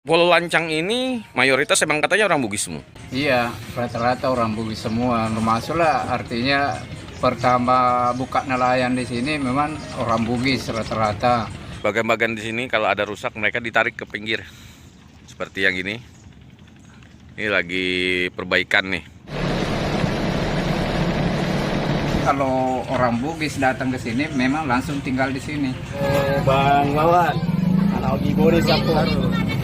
Pulau Lancang ini mayoritas emang katanya orang Bugis semua. Iya, rata-rata orang Bugis semua. Termasuklah artinya pertama buka nelayan di sini memang orang Bugis rata-rata. Bagian-bagian di sini kalau ada rusak mereka ditarik ke pinggir. Seperti yang ini. Ini lagi perbaikan nih. Kalau orang Bugis datang ke sini memang langsung tinggal di sini. Bang Wawan, anak Gibori satu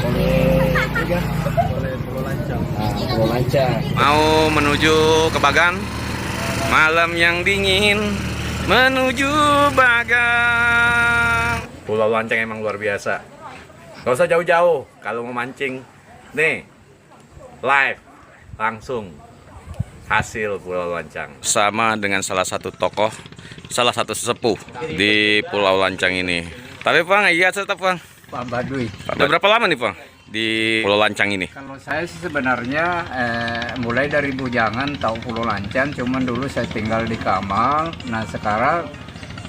boleh tiga, boleh Pulau Lancang. Nah, Pulau Lancang. Mau menuju ke Bagan. Malam yang dingin menuju Bagan. Pulau Lancang emang luar biasa. Gak usah jauh-jauh kalau mau mancing. Nih, live langsung hasil Pulau Lancang. Sama dengan salah satu tokoh, salah satu sesepuh di Pulau Lancang ini. Tapi Bang, iya tetap Bang. Pak Baduy. Udah berapa lama nih Bang di Pulau Lancang ini? Kalau saya sih sebenarnya mulai dari bujangan tahu Pulau Lancang, cuman dulu saya tinggal di Kamal. Nah sekarang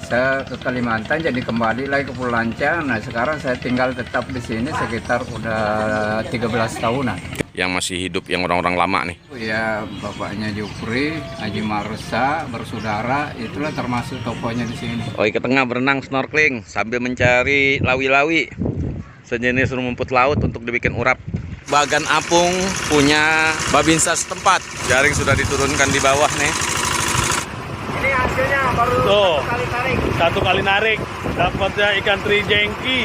saya ke Kalimantan jadi kembali lagi ke Pulau Lancang. Nah sekarang saya tinggal tetap di sini sekitar udah 13 tahunan. Yang masih hidup yang orang-orang lama nih. Ya bapaknya Jupri, Haji Marusa, bersaudara, itulah termasuk tokohnya di sini. Oh, ke tengah berenang snorkeling sambil mencari lawi-lawi sejenis rumput laut untuk dibikin urap. Bagan Apung punya Babinsa setempat. Jaring sudah diturunkan di bawah nih. Ini hasilnya baru Tuh, satu kali tarik. satu kali narik dapatnya ikan teri jengki.